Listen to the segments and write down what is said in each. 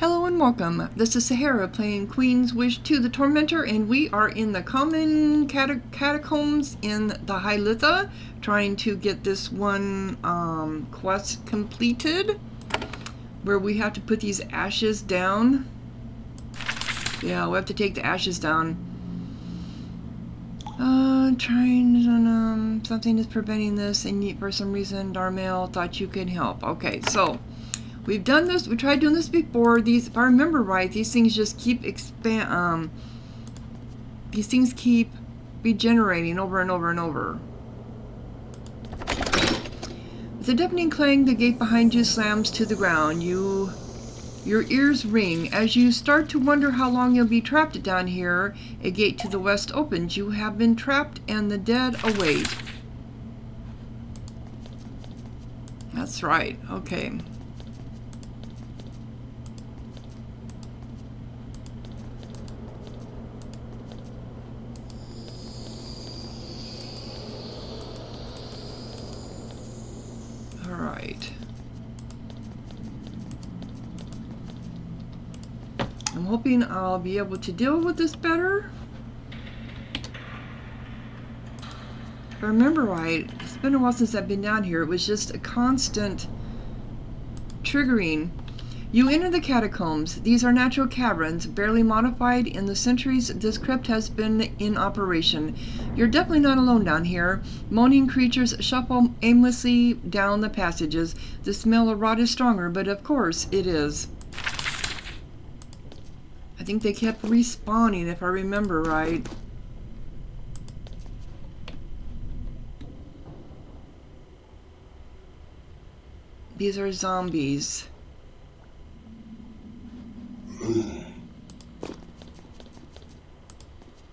Hello and welcome. This is Sahara playing Queen's Wish 2 the Tormentor, and we are in the Common Catacombs in the Hylitha, trying to get this one quest completed, where we have to put these ashes down. Yeah, we have to take the ashes down. Something is preventing this, and for some reason Darmail thought you could help. Okay, so we've done this. We tried doing this before. These, if I remember right, these things just keep these things keep regenerating over and over and over. With a deafening clang, the gate behind you slams to the ground. Your ears ring. As you start to wonder how long you'll be trapped down here, a gate to the west opens. You have been trapped and the dead await. That's right. Okay. All right. I'm hoping I'll be able to deal with this better. If I remember right, it's been a while since I've been down here. It was just a constant triggering. You enter the catacombs. These are natural caverns, barely modified. In the centuries this crypt has been in operation. You're definitely not alone down here. Moaning creatures shuffle aimlessly down the passages. The smell of rot is stronger, but of course it is. I think they kept respawning, if I remember right. These are zombies.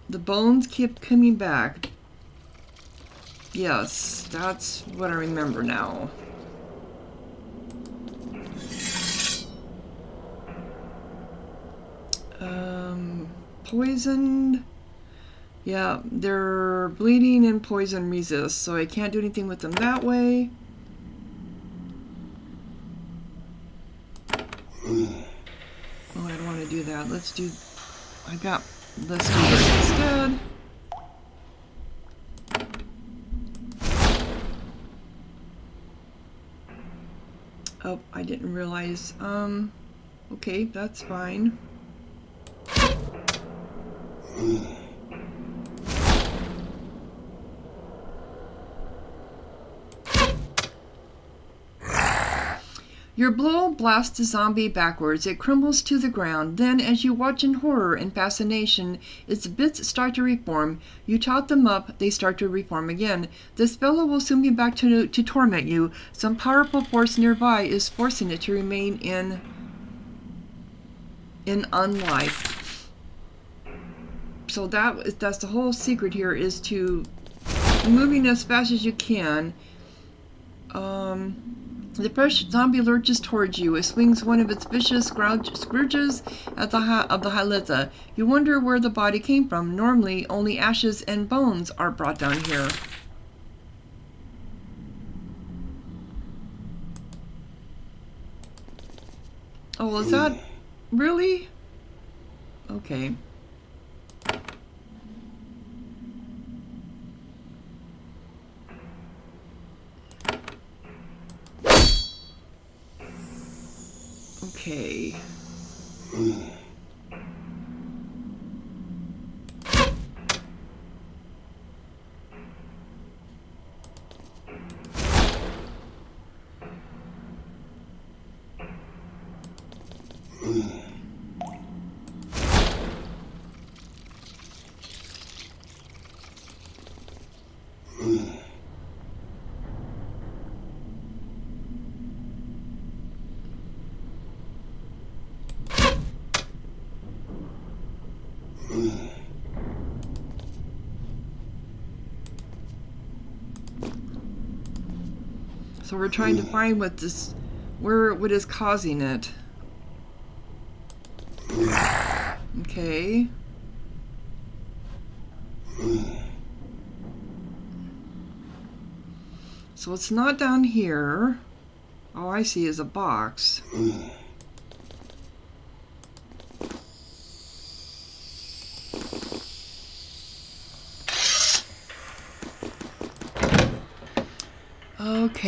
The bones keep coming back. Yes, that's what I remember now. Poisoned. Yeah, they're bleeding and poison resist, so I can't do anything with them that way. Oh, I don't want to do that. Let's do this instead. Oh, I didn't realize. Okay, that's fine. Your blow blasts the zombie backwards. It crumbles to the ground. Then, as you watch in horror and fascination, its bits start to reform. You tot them up, they start to reform again. The spell will soon be back to torment you. Some powerful force nearby is forcing it to remain in unlife. So that's the whole secret here, is to moving as fast as you can. The fresh zombie lurches towards you. It swings one of its vicious scourges at the of the Hylitha. You wonder where the body came from. Normally, only ashes and bones are brought down here. Oh, is that really? Okay. Okay. So we're trying to find what is causing it. Okay. So it's not down here. All I see is a box.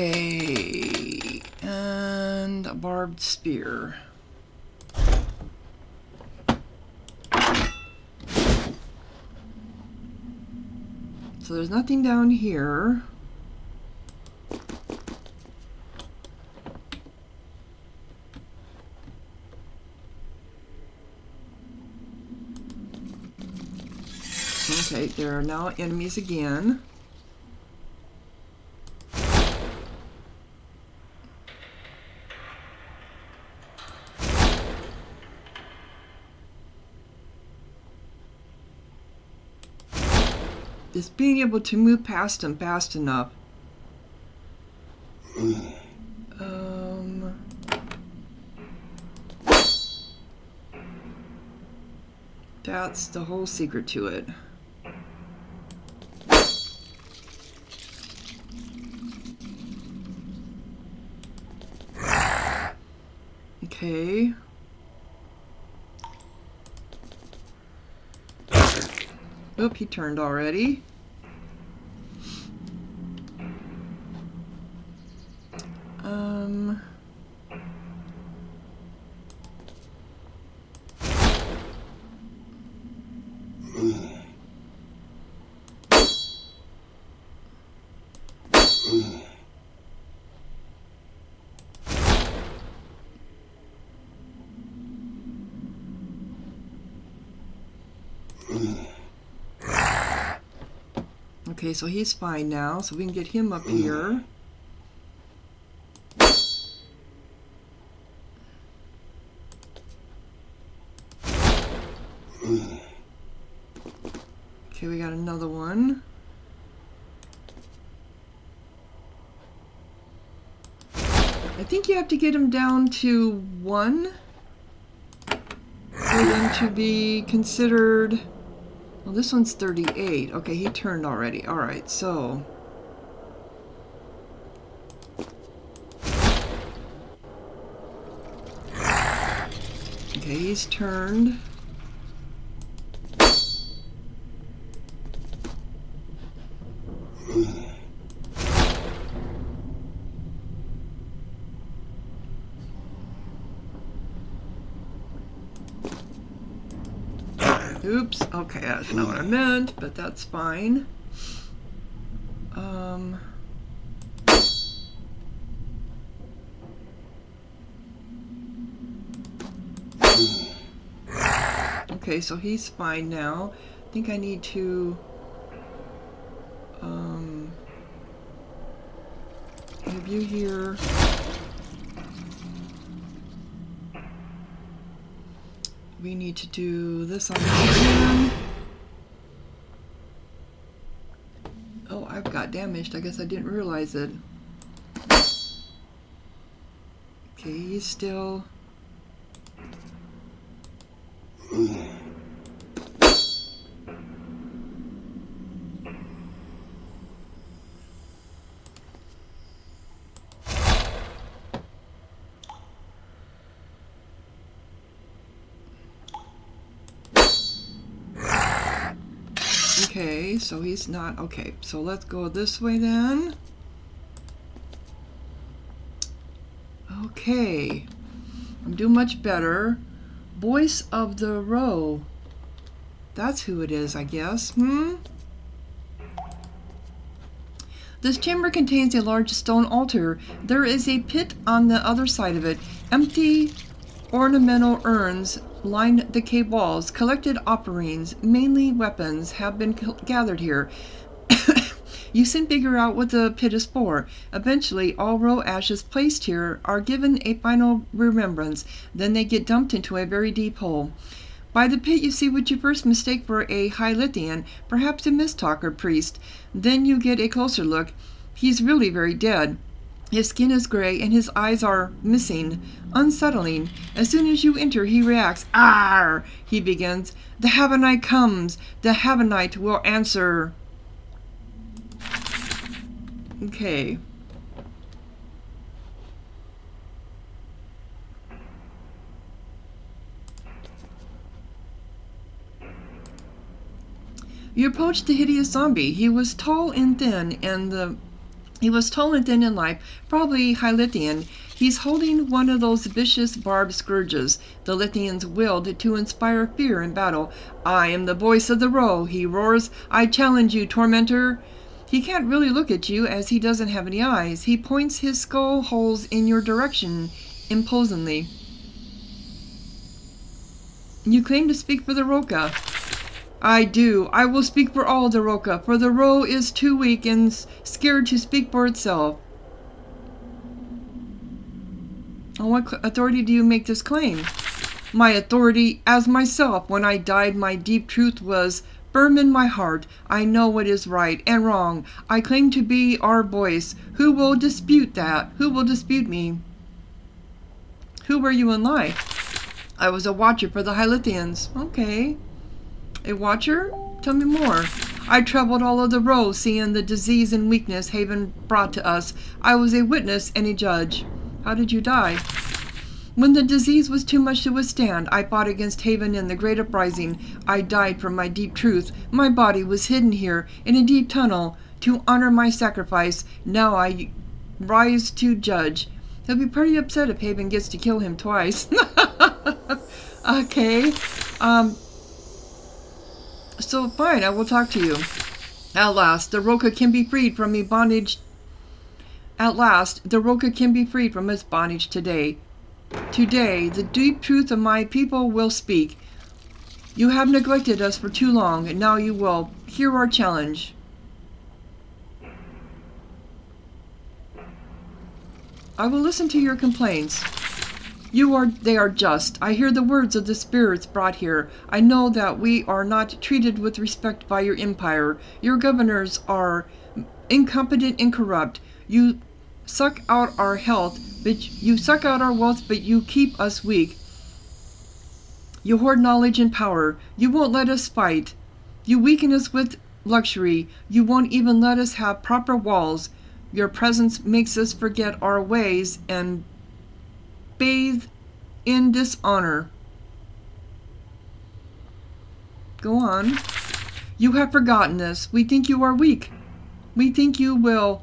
Okay, and a barbed spear. So there's nothing down here. Okay, there are now enemies again. Just being able to move past them fast enough. That's the whole secret to it. Okay. Oop, he turned already. Okay, so he's fine now, so we can get him up here. Okay, we got another one. I think you have to get him down to 1 for them to be considered. Well, this one's 38. Okay, he turned already. Alright, so... Okay, he's turned. Oops, okay, that's not what I meant, but that's fine. Okay, so he's fine now. I think I need to have you here. We need to do this on this one. Oh, I've got damaged. I guess I didn't realize it. Okay, he's still... Okay, so he's not... Okay, so let's go this way then. Okay. I'm doing much better. Voice of the Row. That's who it is, I guess. This chamber contains a large stone altar. There is a pit on the other side of it. Empty ornamental urns line the cave walls. Collected offerings, mainly weapons, have been gathered here. You soon figure out what the pit is for. Eventually, all row ashes placed here are given a final remembrance. Then they get dumped into a very deep hole. By the pit, you see what you first mistake for a Hylithean, perhaps a mist-talker priest. Then you get a closer look. He's really very dead. His skin is gray and his eyes are missing. Unsettling. As soon as you enter, he reacts. Arr! He begins. The Havanite comes. The Havanite will answer. Okay. You approached the hideous zombie. He was tall and thin, and the He was tall and thin in life, probably Hylithian. He's holding one of those vicious barbed scourges the Lithians willed to inspire fear in battle. I am the voice of the Roe, he roars. I challenge you, Tormentor. He can't really look at you as he doesn't have any eyes. He points his skull holes in your direction imposingly. You claim to speak for the Roka. I do. I will speak for all the Roka, for the Ro is too weak and scared to speak for itself. On what authority do you make this claim? My authority as myself. When I died, my deep truth was firm in my heart. I know what is right and wrong. I claim to be our voice. Who will dispute that? Who will dispute me? Who were you in life? I was a watcher for the Hylithians. Okay. A watcher? Tell me more. I traveled all of the row, seeing the disease and weakness Haven brought to us. I was a witness and a judge. How did you die? When the disease was too much to withstand, I fought against Haven in the great uprising. I died for my deep truth. My body was hidden here in a deep tunnel to honor my sacrifice. Now I rise to judge. He'll be pretty upset if Haven gets to kill him twice. Okay. So fine, I will talk to you. At last, the Roka can be freed from a bondage. At last, the Roka can be freed from its bondage today. Today, the deep truth of my people will speak. You have neglected us for too long, and now you will hear our challenge. I will listen to your complaints. They are just. I hear the words of the spirits brought here. I know that we are not treated with respect by your empire. Your governors are incompetent and corrupt. You suck out our health, but you suck out our wealth, but you keep us weak. You hoard knowledge and power. You won't let us fight. You weaken us with luxury. You won't even let us have proper walls. Your presence makes us forget our ways and bathe in dishonor. Go on. You have forgotten us. We think you are weak. We think you are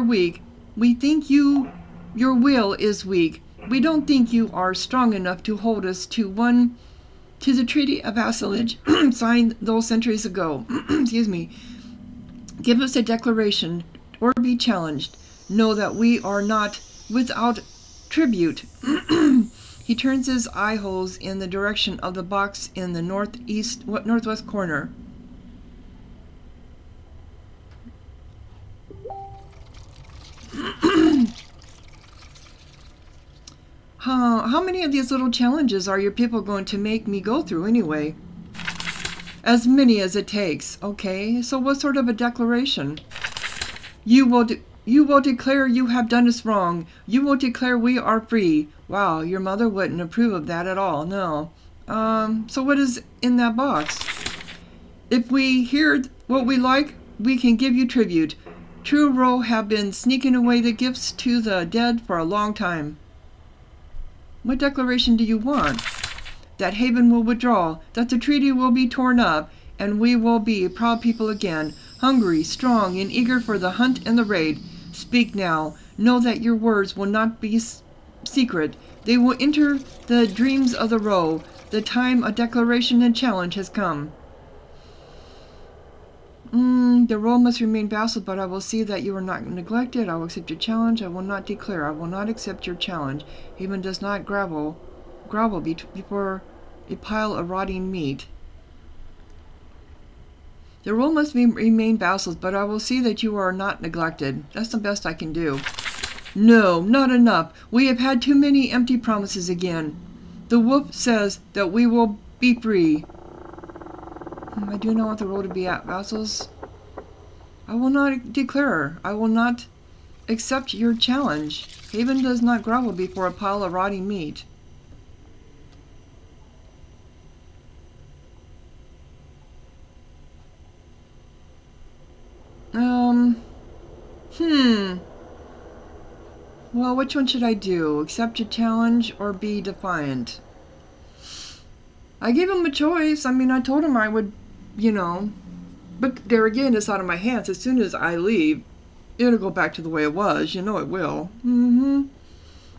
weak. We think your will is weak. We don't think you are strong enough to hold us to the treaty of vassalage signed those centuries ago. Excuse me. Give us a declaration or be challenged. Know that we are not without tribute. He turns his eye holes in the direction of the box in the northwest corner. How many of these little challenges are your people going to make me go through anyway? As many as it takes. Okay, so what sort of a declaration? You will declare you have done us wrong. You will declare we are free. Wow, your mother wouldn't approve of that at all, no. So what is in that box? If we hear what we like, we can give you tribute. True Ro have been sneaking away the gifts to the dead for a long time. What declaration do you want? That Haven will withdraw, that the treaty will be torn up, and we will be a proud people again, hungry, strong, and eager for the hunt and the raid. Speak now. Know that your words will not be secret. They will enter the dreams of the Ro. The time of declaration and challenge has come. The Ro must remain vassal, but I will see that you are not neglected. I will accept your challenge. I will not declare. I will not accept your challenge. Haven does not grovel before a pile of rotting meat. The Ro must remain vassals, but I will see that you are not neglected. That's the best I can do. No, not enough. We have had too many empty promises again. The wolf says that we will be free. I do not want the Ro to be vassals. I will not declare. I will not accept your challenge. Haven does not grovel before a pile of rotting meat. Well, which one should I do? Accept your challenge or be defiant? I gave him a choice. I mean, I told him I would, But there again, it's out of my hands. As soon as I leave, it'll go back to the way it was. You know it will.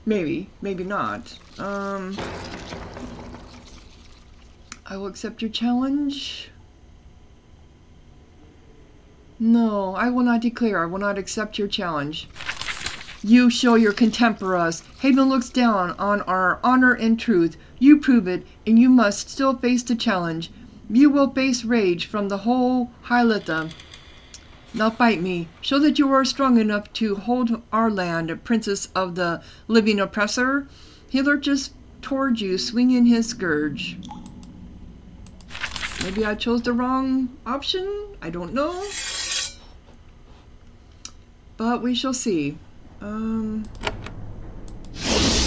Maybe. Maybe not. I will accept your challenge. No, I will not declare. I will not accept your challenge. You show your contempt for us. Haven looks down on our honor and truth. You prove it, and you must still face the challenge. You will face rage from the whole Hylitha. Now fight me. Show that you are strong enough to hold our land, princess of the living oppressor. He lurches toward you, swinging his scourge. Maybe I chose the wrong option? I don't know. But we shall see.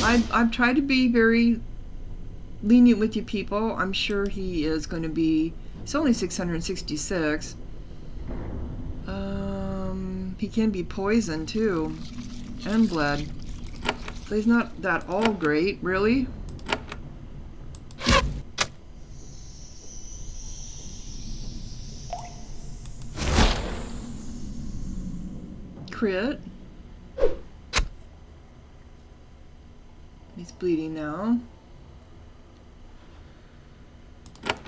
I've tried to be very lenient with you people. I'm sure he is going to be... It's only 666. He can be poisoned too. And bled. So he's not that all great, really. Crit. He's bleeding now.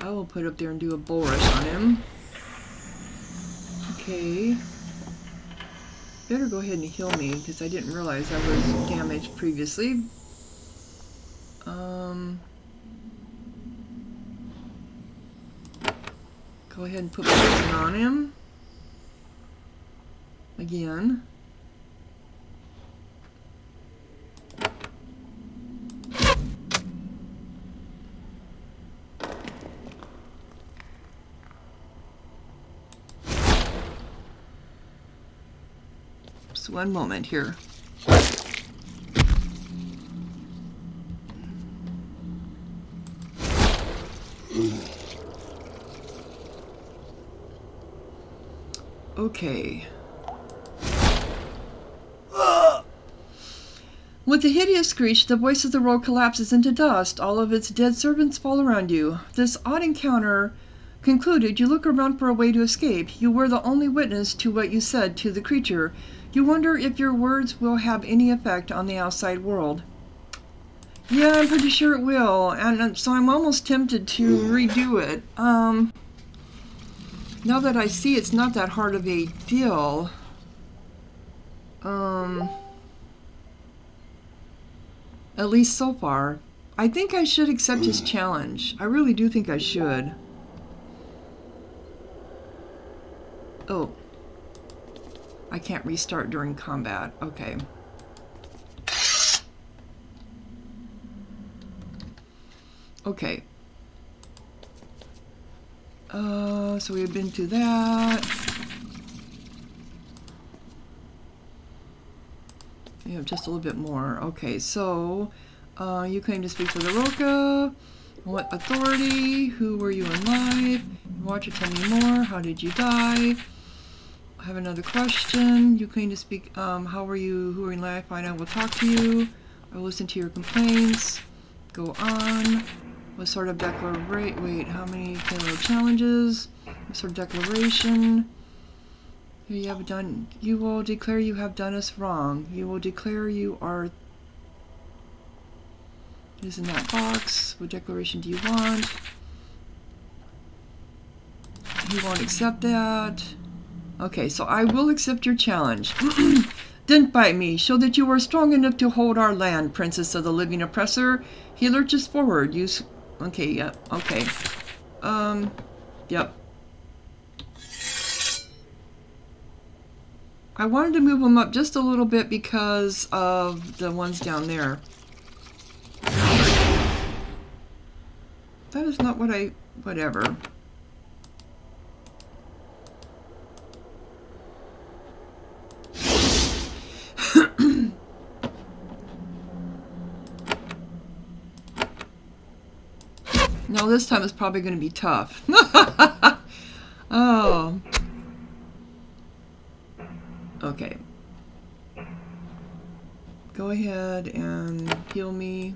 I will put up there and do a bull rush on him. Okay. Better go ahead and heal me because I didn't realize I was damaged previously. Go ahead and put poison on him. Again. Just one moment here. Okay. With a hideous screech, the voice of the world collapses into dust. All of its dead servants fall around you. This odd encounter concluded, you look around for a way to escape. You were the only witness to what you said to the creature. You wonder if your words will have any effect on the outside world. Yeah, I'm pretty sure it will. And so I'm almost tempted to redo it. Now that I see it's not that hard of a deal. At least so far. I think I should accept his challenge. I really do think I should. Oh. I can't restart during combat. Okay. Okay. So we've been through that. We have just a little bit more. Okay, so you claim to speak for the Roka. What authority? Who were you in life? Watch it, tell me more. How did you die? I have another question. You claim to speak, how were you, who were in life? Fine, I will talk to you. I will listen to your complaints. Go on. What sort of declaration? Wait, how many challenges? What sort of declaration? You have done. You will declare you have done us wrong. You will declare you are. It is in that box. What declaration do you want? He won't accept that. Okay, so I will accept your challenge. Didn't bite me. Show that you are strong enough to hold our land, princess of the living oppressor. He lurches forward. You. Okay, yep. Okay. Yep. I wanted to move them up just a little bit because of the ones down there. That is not what I... Whatever. No, this time it's probably going to be tough. Oh. Okay. Go ahead and heal me.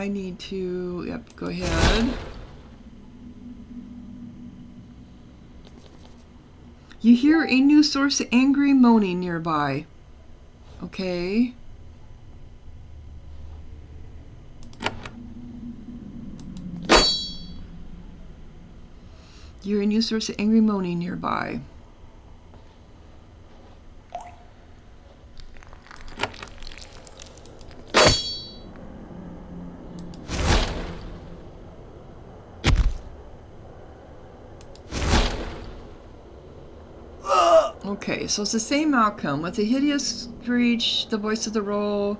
I need to, yep, go ahead. You hear a new source of angry moaning nearby. Okay. You hear a new source of angry moaning nearby. Okay, so it's the same outcome. With a hideous screech, the voice of the roll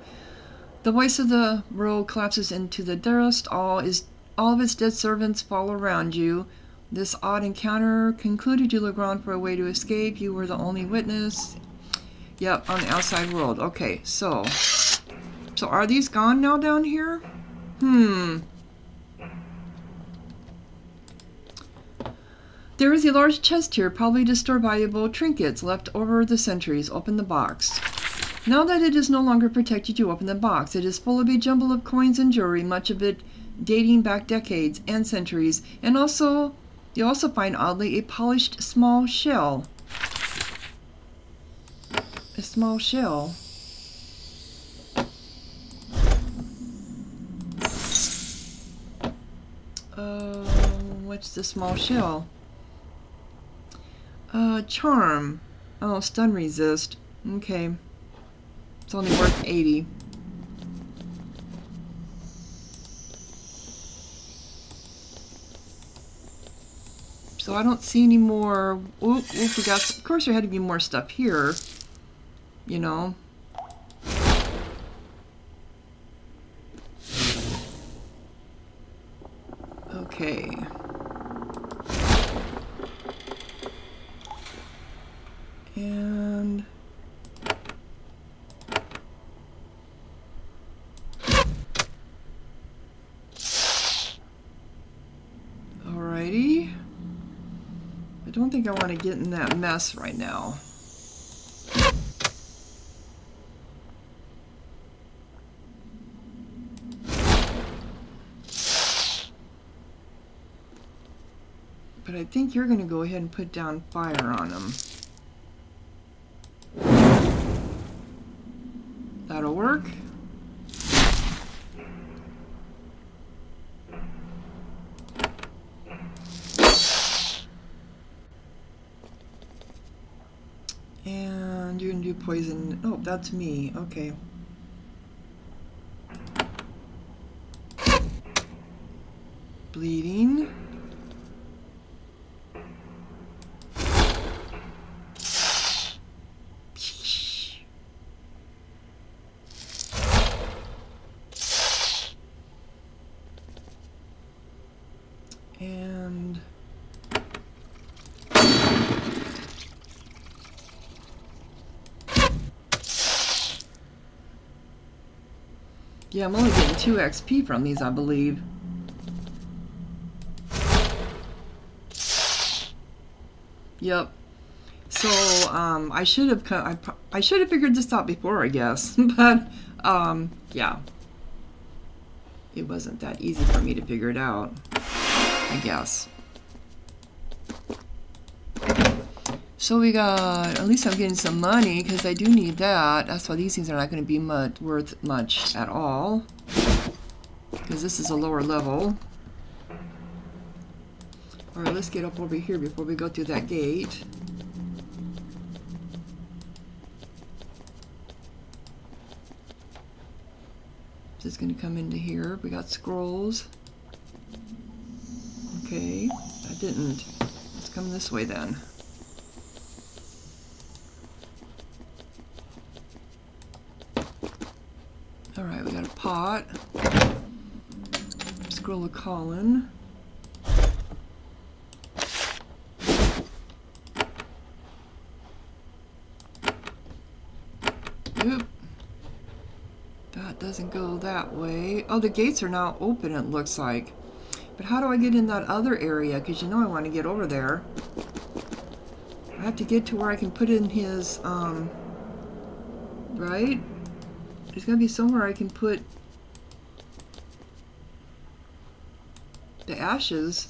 collapses into the dust. All of its dead servants fall around you. This odd encounter concluded. You look around for a way to escape. You were the only witness. Yep, on the outside world. Okay, so are these gone now down here? There is a large chest here, probably to store valuable trinkets left over the centuries. Open the box. Now that it is no longer protected, you open the box. It is full of a jumble of coins and jewelry, much of it dating back decades and centuries. And you also find, oddly, a polished small shell. A small shell. What's the small shell? Charm. Oh, stun resist. Okay. It's only worth 80. So I don't see any more. Oop, we got. Of course, there had to be more stuff here. You know. Okay. And alrighty. I don't think I want to get in that mess right now. But I think you're going to go ahead and put down fire on them. That'll work. And you're gonna do poison. Oh, that's me. Okay. Bleeding. And yeah, I'm only getting 2 XP from these, I believe. Yep. So I should have figured this out before, I guess. But yeah, it wasn't that easy for me to figure it out, I guess. So we got, at least I'm getting some money because I do need that. That's why these things are not going to be worth much at all, because this is a lower level. Alright, let's get up over here before we go through that gate. Just going to come into here. We got scrolls. Okay, that didn't. Let's come this way then. Alright, we got a pot. Scroll of Colin. Oop. That doesn't go that way. Oh, the gates are now open, it looks like. But how do I get in that other area? Because you know I want to get over there. I have to get to where I can put in his, right? There's got to be somewhere I can put ashes.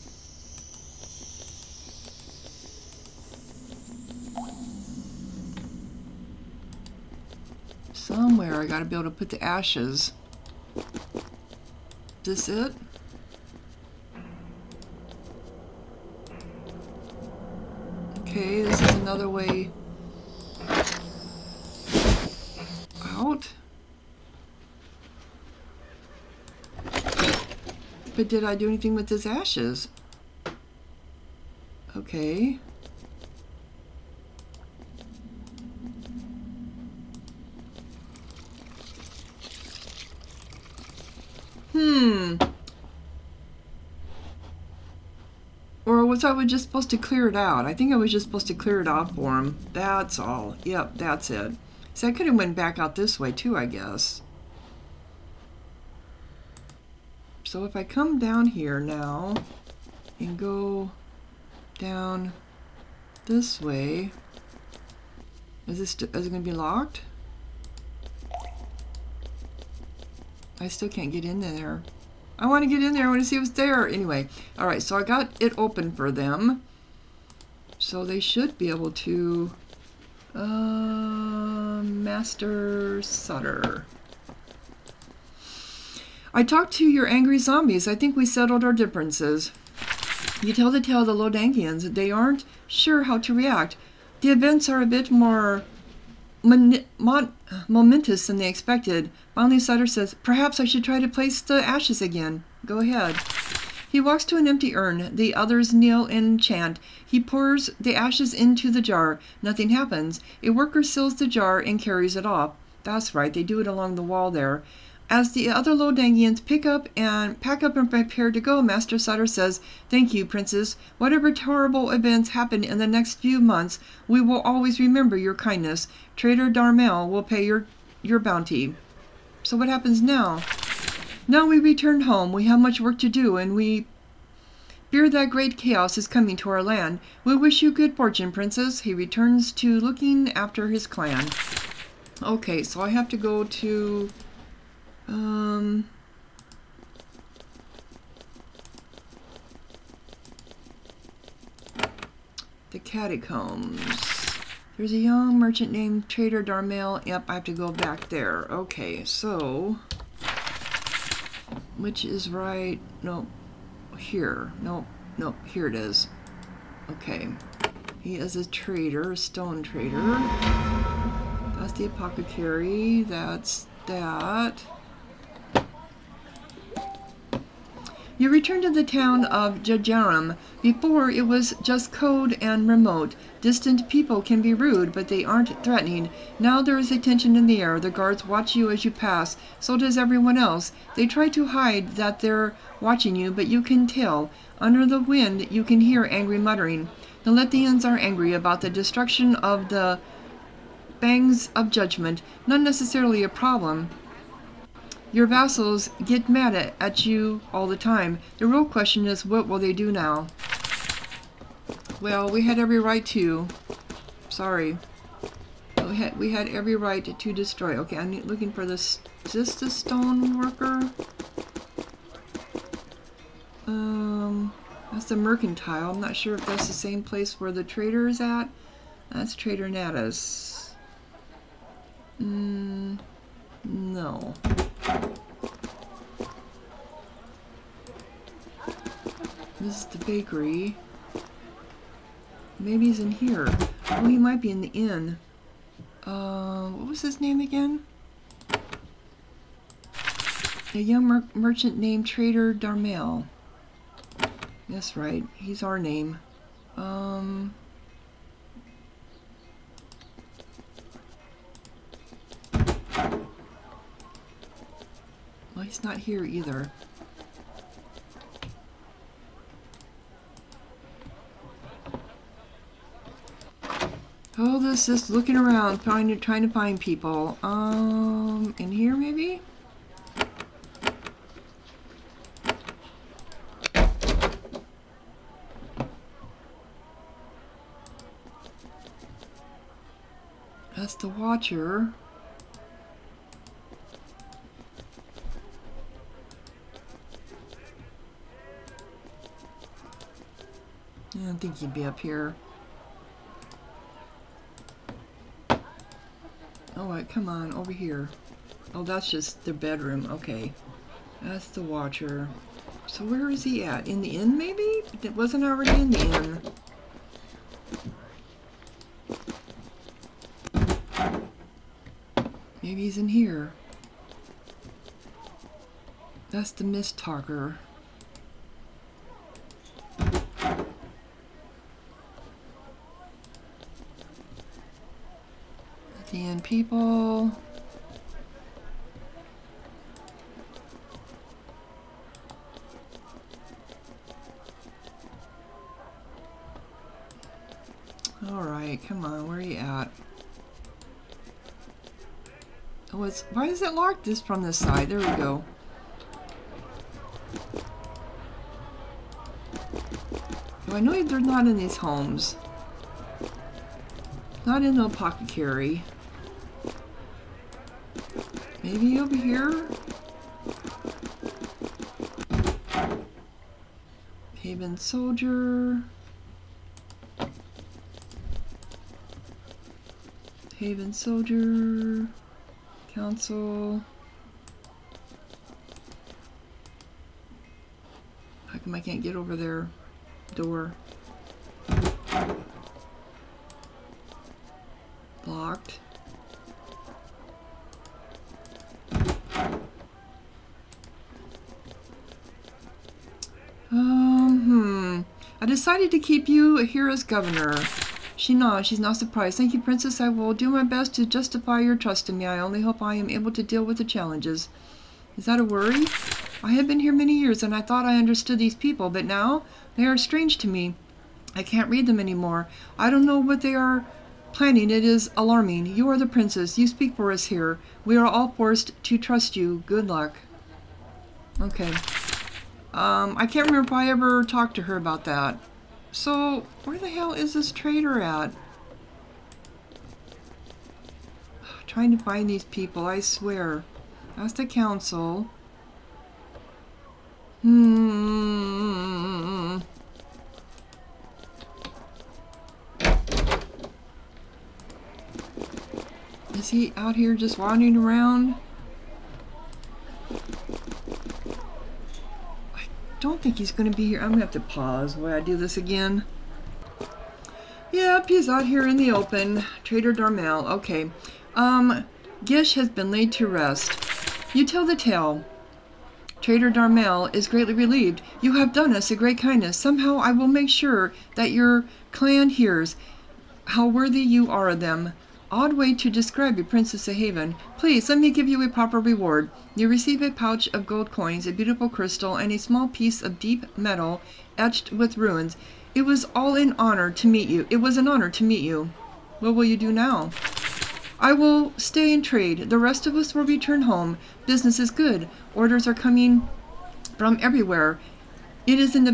Somewhere I gotta be able to put the ashes. This it? Okay, this is another way out. But did I do anything with his ashes? Okay. Or was I just supposed to clear it out? I think I was just supposed to clear it out for him. That's all. Yep, that's it. So I could have went back out this way too, I guess. So if I come down here now and go down this way, is it going to be locked? I still can't get in there. I want to get in there. I want to see what's there. Anyway, all right. So I got it open for them, so they should be able to. Master Sutter. I talked to your angry zombies. I think we settled our differences. You tell the tale of the Lodangians. They aren't sure how to react. The events are a bit more momentous than they expected. Finally, Sutter says, perhaps I should try to place the ashes again. Go ahead. He walks to an empty urn. The others kneel and chant. He pours the ashes into the jar. Nothing happens. A worker seals the jar and carries it off. That's right, they do it along the wall there. As the other Lodangians pack up and prepare to go, Master Sutter says, thank you, Princess. Whatever terrible events happen in the next few months, we will always remember your kindness. Trader Darmel will pay your bounty. So what happens now? Now we return home. We have much work to do, and we fear that great chaos is coming to our land. We wish you good fortune, Princess. He returns to looking after his clan. Okay, so I have to go to... the catacombs. There's a young merchant named Trader Darmel. Yep, I have to go back there. Okay, so... which is right... no, here. No, here it is. Okay. He is a trader, a stone trader. That's the apothecary. That's that. You return to the town of Jajaram. Before, it was just cold and remote. Distant people can be rude, but they aren't threatening. Now there is a tension in the air. The guards watch you as you pass. So does everyone else. They try to hide that they're watching you, but you can tell. Under the wind, you can hear angry muttering. The Lithians are angry about the destruction of the bangs of judgment. Not necessarily a problem. Your vassals get mad at you all the time. The real question is, what will they do now? Well, we had every right to. Sorry. We had every right to destroy. Okay, I'm looking for this. Is this the stone worker? That's the mercantile. I'm not sure if that's the same place where the trader is at. That's Trader Natus. No. This is the bakery. Maybe he's in here. Oh, he might be in the inn. What was his name again? A young merchant named Trader Darmel. That's right. He's our name. Well, he's not here either. Oh, this is looking around, trying to find people. In here maybe? That's the Watcher. think he'd be up here. Oh, wait, come on, over here. Oh, that's just their bedroom. Okay. That's the Watcher. So where is he at? In the inn, maybe? It wasn't already in the inn. Maybe he's in here. That's the Mist Talker. The inn people. Alright, come on, where are you at? Oh, it's, why is it locked this from this side? There we go. Oh, I know they're not in these homes. Not in the apothecary. Maybe over here? Haven Soldier. Haven Soldier. Council. How come I can't get over there? Door. Locked. I decided to keep you here as governor. She's not surprised. Thank you, Princess. I will do my best to justify your trust in me. I only hope I am able to deal with the challenges. Is that a worry? I have been here many years, and I thought I understood these people, but now they are strange to me. I can't read them anymore. I don't know what they are planning. It is alarming. You are the princess. You speak for us here. We are all forced to trust you. Good luck. Okay. I can't remember if I ever talked to her about that. So, where the hell is this trader at? Trying to find these people, I swear. That's the council. Is he out here just wandering around? I don't think he's going to be here. I'm going to have to pause while I do this again. Yep, he's out here in the open. Trader Darmel. Okay. Gish has been laid to rest. You tell the tale. Trader Darmel is greatly relieved. You have done us a great kindness. Somehow I will make sure that your clan hears how worthy you are of them. Odd way to describe you, Princess of Haven. Please, let me give you a proper reward. You receive a pouch of gold coins, a beautiful crystal, and a small piece of deep metal etched with runes. It was all an honor to meet you. It was an honor to meet you. What will you do now? I will stay and trade. The rest of us will return home. Business is good. Orders are coming from everywhere. It is an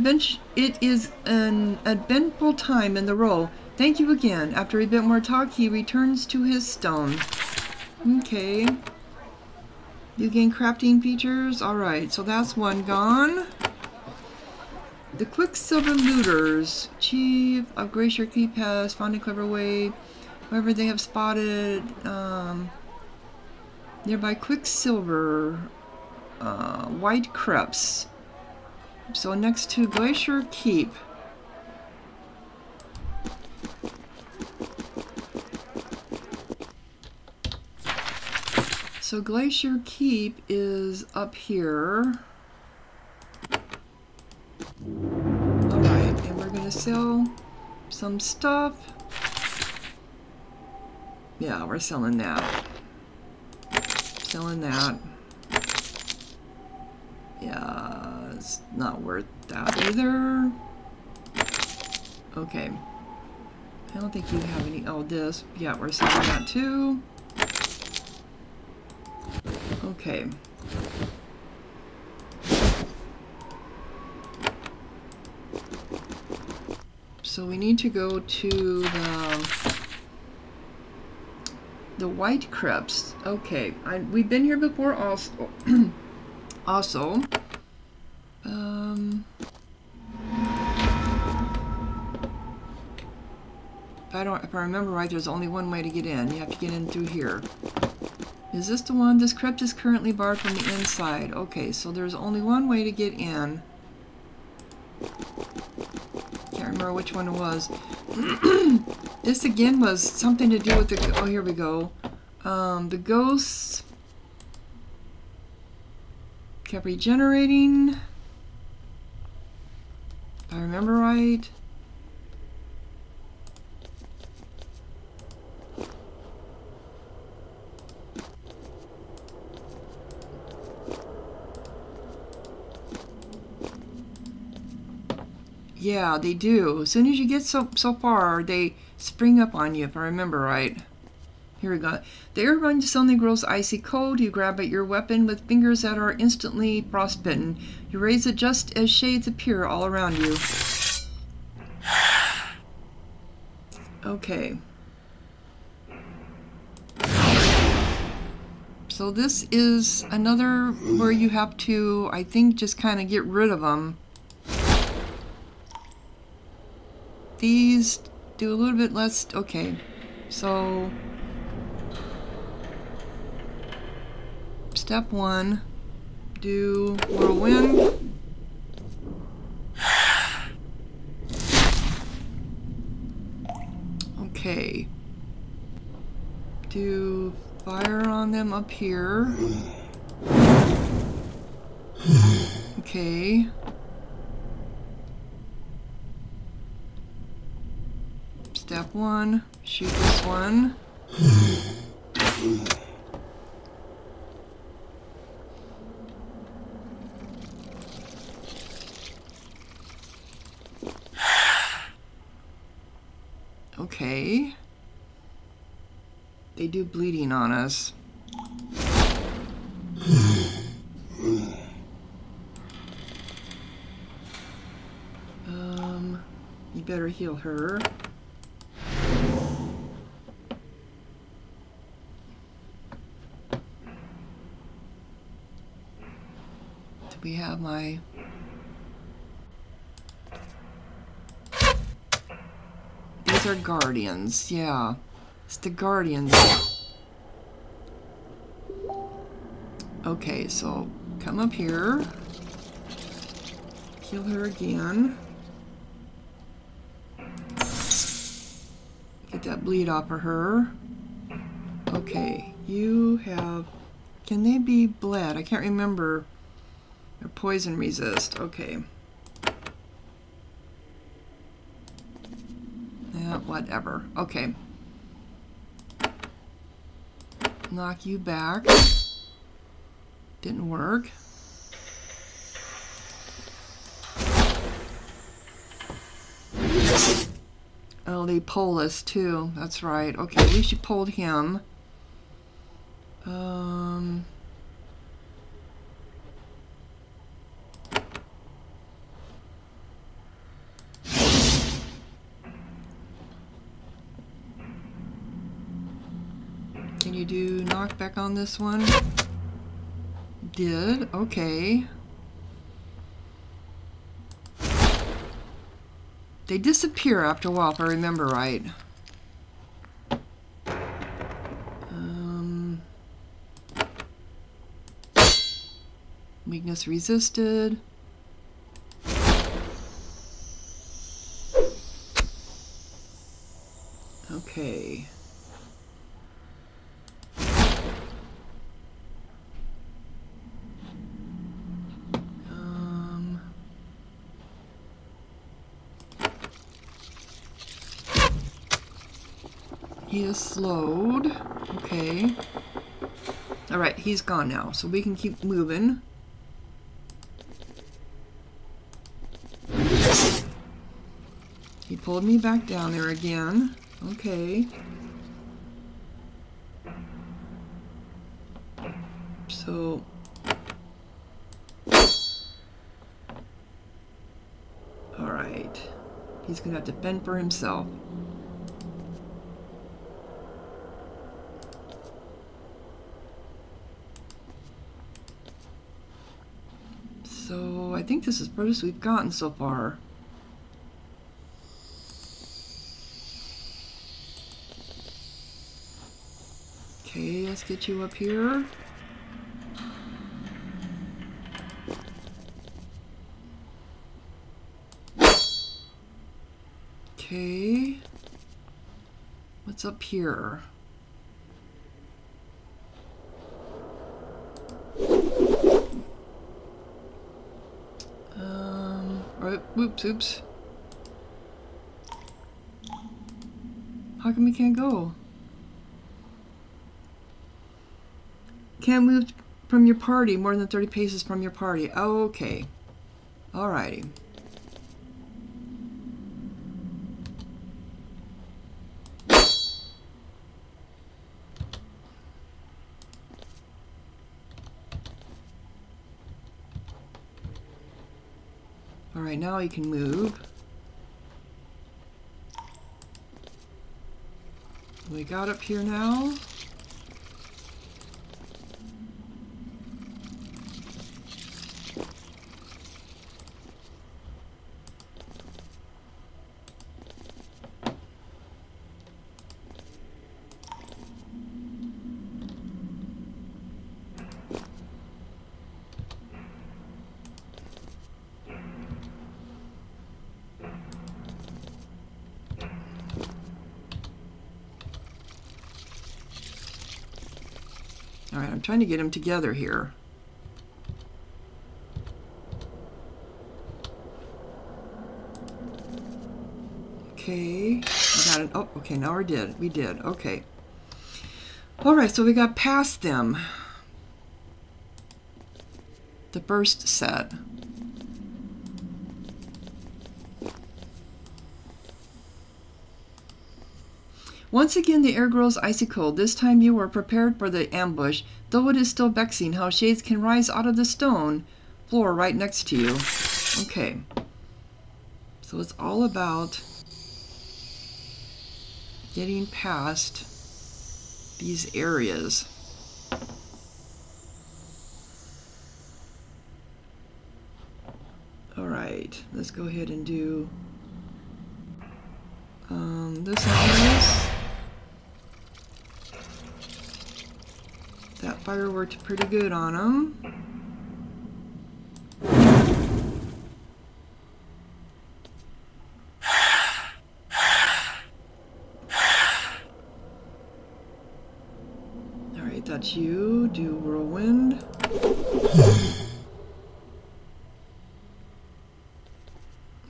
eventful time in the role. Thank you again. After a bit more talk, he returns to his stone. Okay. You gain crafting features. Alright, so that's one gone. The Quicksilver Looters. Chief of Glacier Keep has found a clever way. However, they have spotted nearby Quicksilver White Crypts. So next to Glacier Keep. So Glacier Keep is up here. Alright, and we're going to sell some stuff. Yeah, we're selling that. Selling that. Yeah, it's not worth that either. Okay. I don't think you have any. Oh, this. Yeah, we're selling that too. Okay. So we need to go to the White Crypts. Okay, we've been here before also. If I remember right, there's only one way to get in. You have to get in through here. Is this the one? This crypt is currently barred from the inside. Okay, so there's only one way to get in. Can't remember which one it was. This again was something to do with the... Oh, here we go. The ghosts kept regenerating. If I remember right. Yeah, they do. As soon as you get so far, they spring up on you, if I remember right. Here we go. The air around you suddenly grows icy cold. You grab at your weapon with fingers that are instantly frostbitten. You raise it just as shades appear all around you. Okay. So this is another where you have to, I think, just kind of get rid of them. These do a little bit less. Okay, so step 1, do whirlwind. Okay, do fire on them up here. Okay. Step 1, shoot this one. Okay. They do bleeding on us. You better heal her. We have my... These are guardians, yeah. It's the guardians. Okay, so come up here. Kill her again. Get that bleed off of her. Okay, you have... Can they be bled? I can't remember. They're poison resist. Okay. Yeah, whatever. Okay. Knock you back. Didn't work. Oh, they pull us too. That's right. Okay, at least you pulled him. Can you do knockback on this one? Did. Okay. They disappear after a while, if I remember right. Weakness resisted. Okay. He is slowed. Okay. Alright, he's gone now, so we can keep moving. He pulled me back down there again. Okay. So... Alright. He's gonna have to fend for himself. So I think this is the furthest we've gotten so far. Okay, let's get you up here. Okay. What's up here? Right, oops. How come we can't go? Can't move from your party more than 30 paces from your party. Oh, okay. Alrighty. Alright, now he can move. We got up here now. Alright, I'm trying to get them together here. Okay, we got it. Oh, okay, now we did. Okay. Alright, so we got past them. The first set. Once again, the air grows icy cold. This time you are prepared for the ambush, though it is still vexing how shades can rise out of the stone floor right next to you. Okay. So it's all about getting past these areas. Alright, let's go ahead and do this and this. That fire worked pretty good on them. Alright, that's you. Do whirlwind.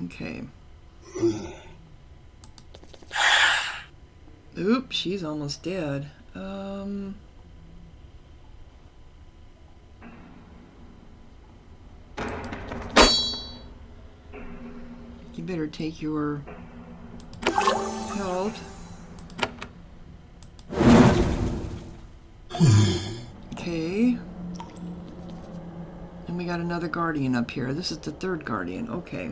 Okay. Oop, she's almost dead. You better take your health. Okay. And we got another guardian up here. This is the third guardian. Okay.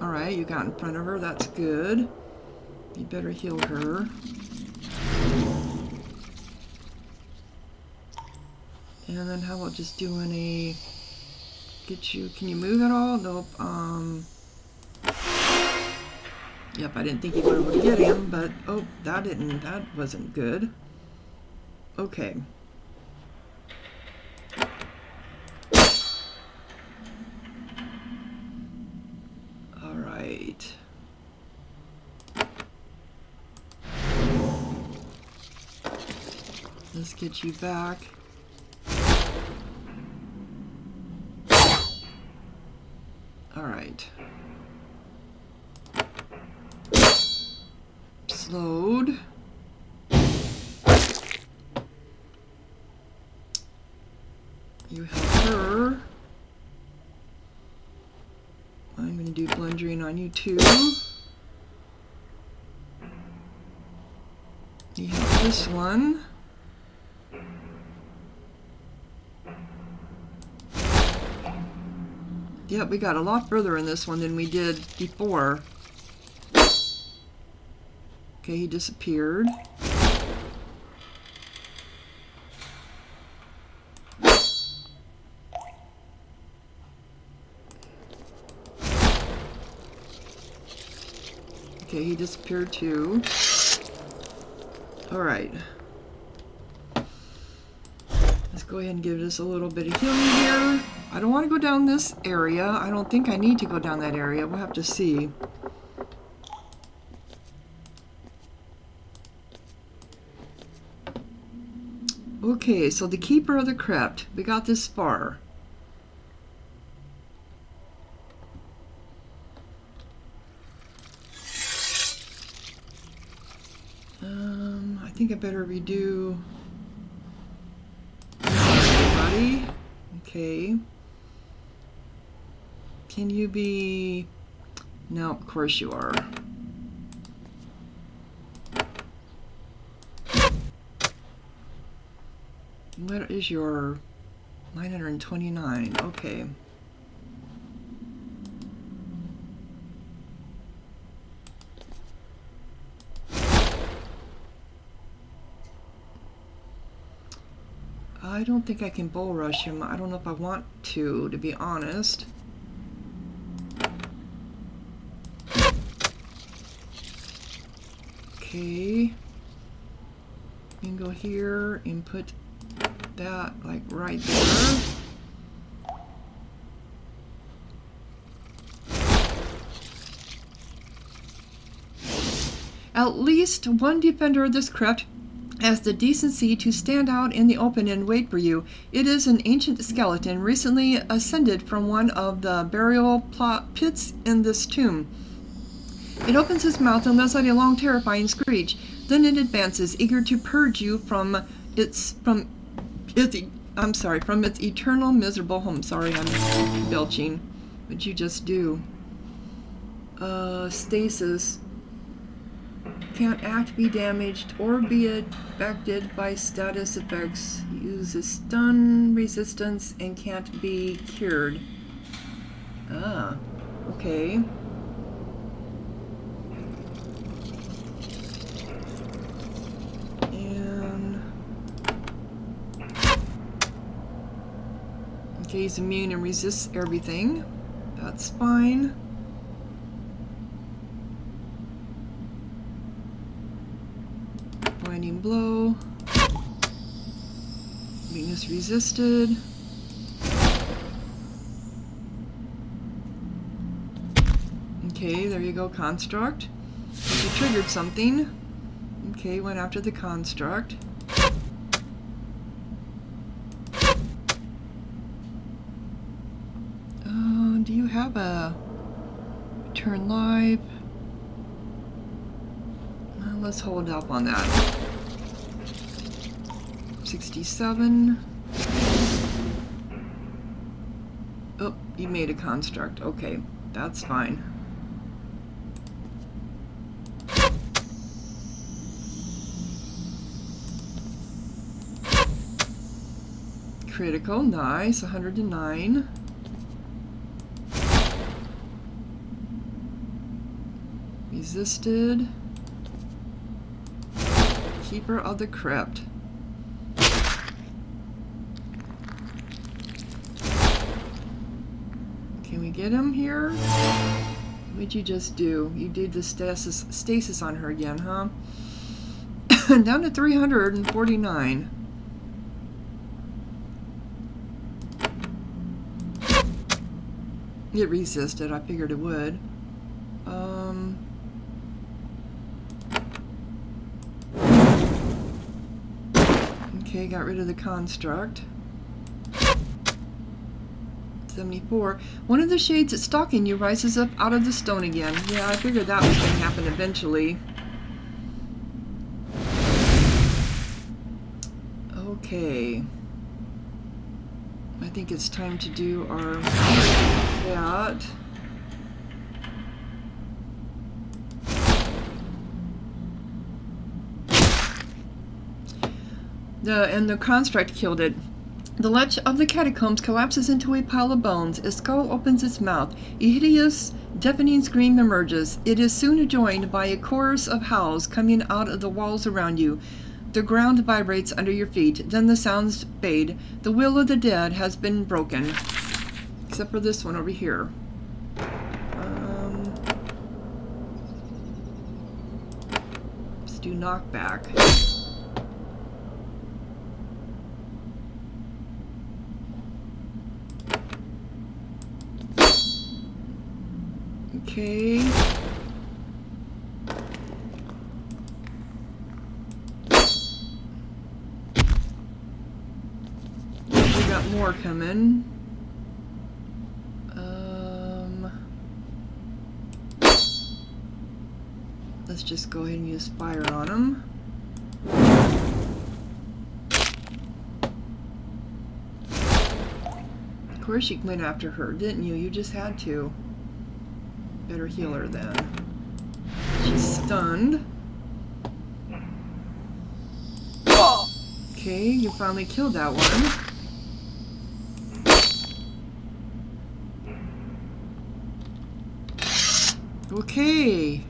Alright, you got in front of her. That's good. You better heal her. And then how about just doing a... Get you... Can you move at all? Nope. Yep, I didn't think you would be able to get him, but... Oh, that wasn't good. Okay. Alright. Let's get you back. Alright. Slowed. You have her. I'm going to do blundering on you too. You have this one. Yep, we got a lot further in this one than we did before. Okay, he disappeared. Okay, he disappeared too. Alright. Let's go ahead and give this a little bit of healing here. I don't want to go down this area. I don't think I need to go down that area. We'll have to see. Okay, so the Keeper of the Crypt. We got this far. I think I better redo everybody. Okay. Can you be... No, of course you are. What is your 929? Okay. I don't think I can bull rush him. I don't know if I want to be honest. Okay. You can go here and put that like right there. At least one defender of this crypt has the decency to stand out in the open and wait for you. It is an ancient skeleton recently ascended from one of the burial pits in this tomb. It opens its mouth and lets out a long, terrifying screech. Then it advances, eager to purge you from its eternal miserable home. Sorry, I'm belching. What'd you just do? Stasis. Can't act, be damaged, or be affected by status effects. Uses stun resistance and can't be cured. Ah, okay. And okay, he's immune and resists everything. That's fine. Blinding blow. Weakness resisted. Okay, there you go, construct. You triggered something. Okay, went after the construct. Do you have a return live? Let's hold up on that. 67. Oh, you made a construct. Okay, that's fine. Critical, nice, 109. Resisted. Keeper of the Crypt. Can we get him here? What'd you just do? You did the stasis on her again, huh? Down to 349. It resisted. I figured it would. Okay, got rid of the construct. 74. One of the shades that's stalking you rises up out of the stone again. Yeah, I figured that was going to happen eventually. Okay. I think it's time to do our that. And the construct killed it. The ledge of the catacombs collapses into a pile of bones. A skull opens its mouth. A hideous, deafening scream emerges. It is soon joined by a chorus of howls coming out of the walls around you. The ground vibrates under your feet. Then the sounds fade. The will of the dead has been broken. Except for this one over here. knockback. Okay. We got more coming. Let's just go ahead and use fire on them. Of course you went after her, didn't you? You just had to. Better heal her then. She's stunned. Okay, you finally killed that one. Okay.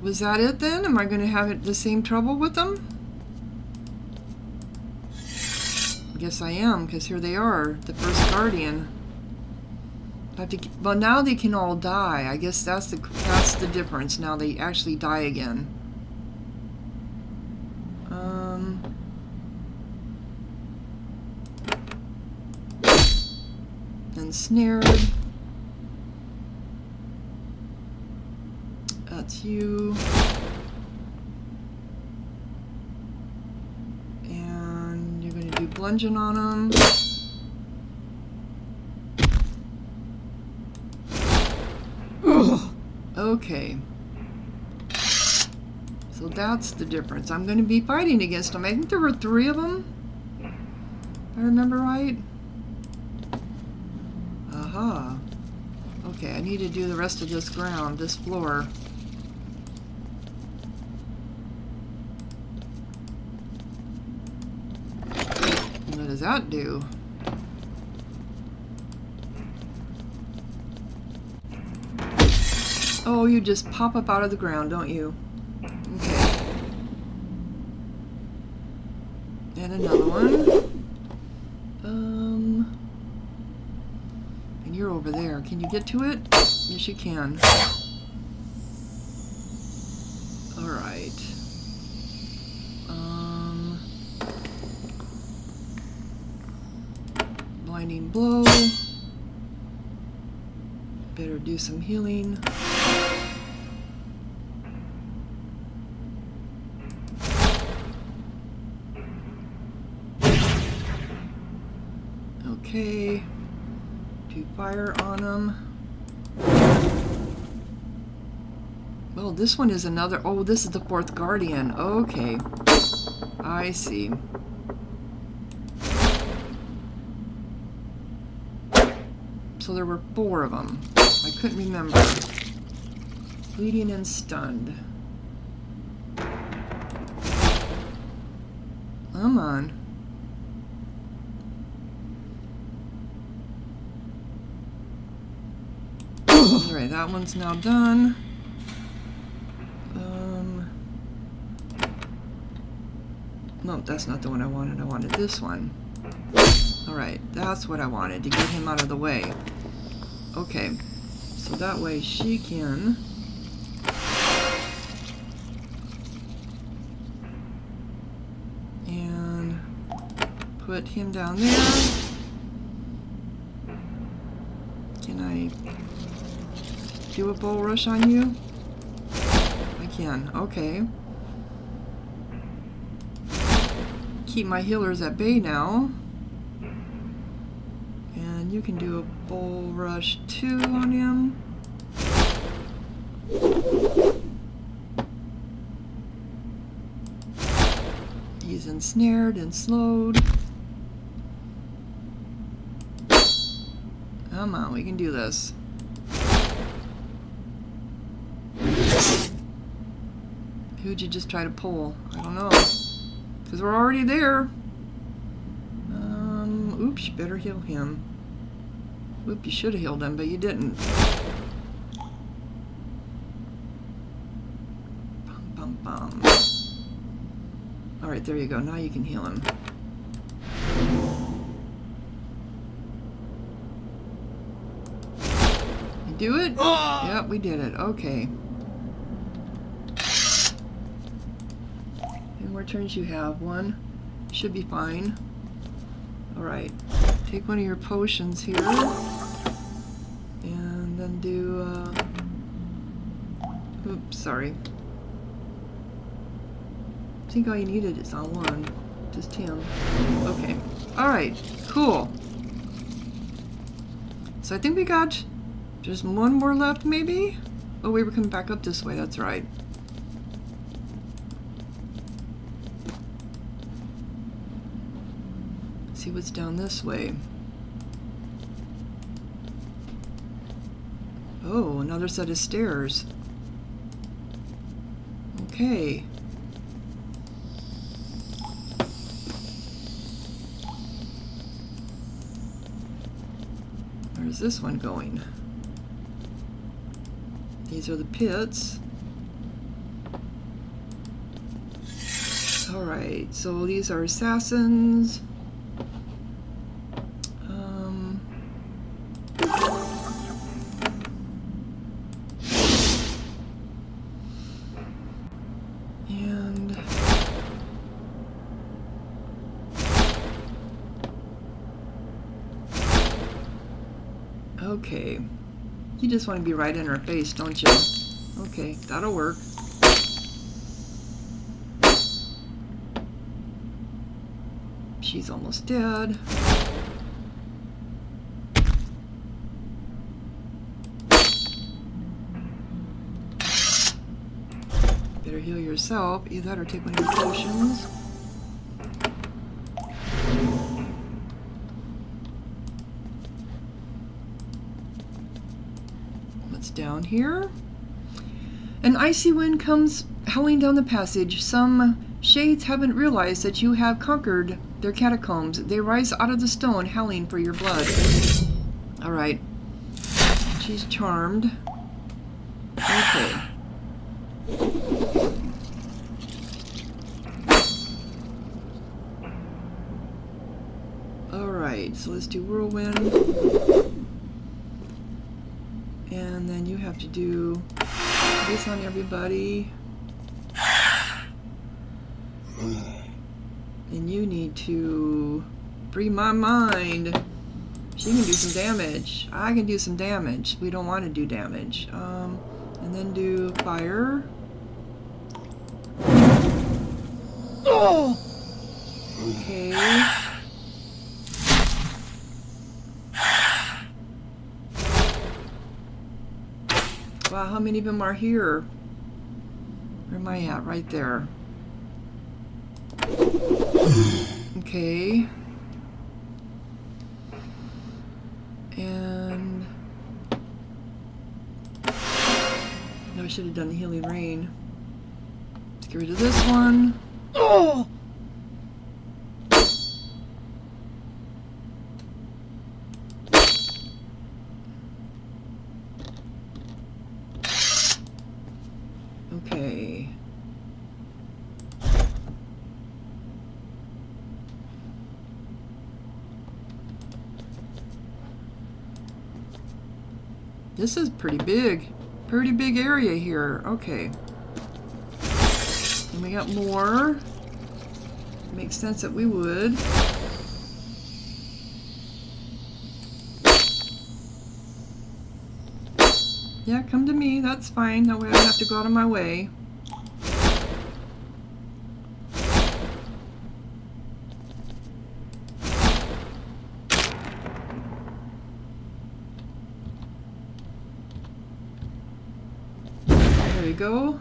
Was that it then? Am I going to have the same trouble with them? Guess I am, because here they are, the first guardian. I have to, well, now they can all die. I guess that's the difference. Now they actually die again. Ensnared. That's you. And you're going to do bludgeon on them. Okay. So that's the difference. I'm going to be fighting against them. I think there were 3 of them. If I remember right. Aha. Okay, I need to do the rest of this ground, this floor. What does that do? Oh, you just pop up out of the ground, don't you? Okay. And another one. And you're over there. Can you get to it? Yes, you can. Alright. Blinding blow. Better do some healing. Okay, do fire on them. Well, this one is another. Oh, this is the 4th guardian. Okay, I see. So there were 4 of them. I couldn't remember. Bleeding and stunned. Come on. Alright, that one's now done. No, that's not the one I wanted. I wanted this one. Alright, that's what I wanted, to get him out of the way. Okay, so that way she can... And put him down there. Can I do a bull rush on you? I can, okay. Keep my healers at bay now. And you can do a bull rush 2 on him. He's ensnared and slowed. Come on, we can do this. Who'd you just try to pull? I don't know. Because we're already there. Oops, better heal him. Oop, you should have healed him, but you didn't. Bum, bum, bum. Alright, there you go. Now you can heal him. You do it? Yep, we did it. Okay. more turns you have? One. Should be fine. Alright. Take one of your potions here. And then do, oops, sorry. I think all you needed is on one. Just him. Okay. Alright. Cool. So I think we got just one more left, maybe? Oh, we were coming back up this way. That's right. See what's down this way. Oh, another set of stairs. Okay. Where's this one going? These are the pits. Alright, so these are assassins. Okay. You just want to be right in her face, don't you? Okay, that'll work. She's almost dead. Better heal yourself. Either that or take one of your potions. Down here. An icy wind comes howling down the passage. Some shades haven't realized that you have conquered their catacombs. They rise out of the stone, howling for your blood. Alright. She's charmed. Okay. Alright, so let's do whirlwind. And then you have to do this on everybody. And you need to free my mind. She can do some damage. I can do some damage. We don't want to do damage. And then do fire. Oh! Okay. Wow, how many of them are here? Where am I at? Right there. Okay. And no, I should have done the healing rain. Let's get rid of this one. Oh! Okay. This is pretty big. Pretty big area here. Okay. And we got more. Makes sense that we would. Yeah, come to me. That's fine. That way I don't have to go out of my way. There you go.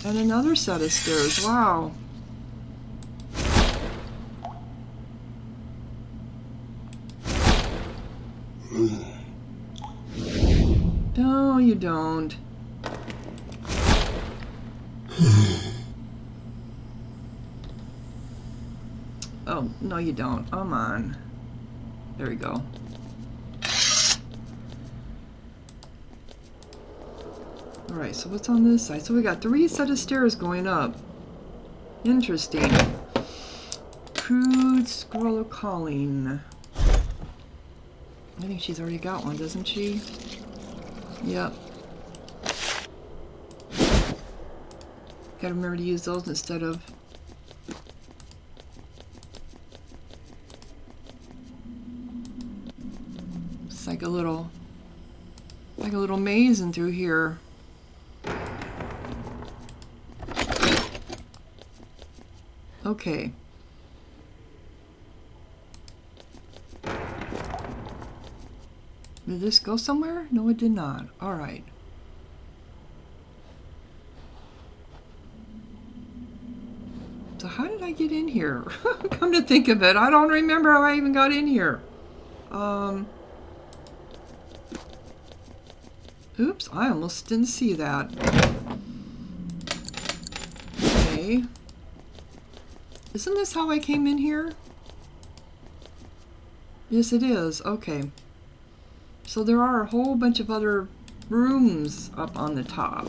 And another set of stairs. Wow. No, you don't. Oh, no, you don't. Come on. There we go. Alright, so what's on this side? So we got 3 sets of stairs going up. Interesting. Crude scroll of calling. I think she's already got one, doesn't she? Yep. Gotta remember to use those instead of... It's like a little maze in through here. Okay. Did this go somewhere? No, it did not. All right. So how did I get in here? Come to think of it, I don't remember how I even got in here. Oops, I almost didn't see that. Okay. Isn't this how I came in here? Yes, it is. Okay. So there are a whole bunch of other rooms up on the top.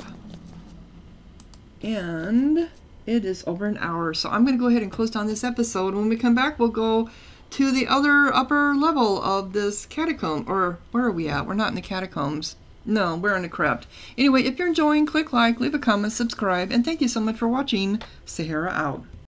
And it is over an hour. So I'm going to go ahead and close down this episode. When we come back, we'll go to the other upper level of this catacomb. Or where are we at? We're not in the catacombs. No, we're in the crypt. Anyway, if you're enjoying, click like, leave a comment, subscribe, and thank you so much for watching. Sahara out.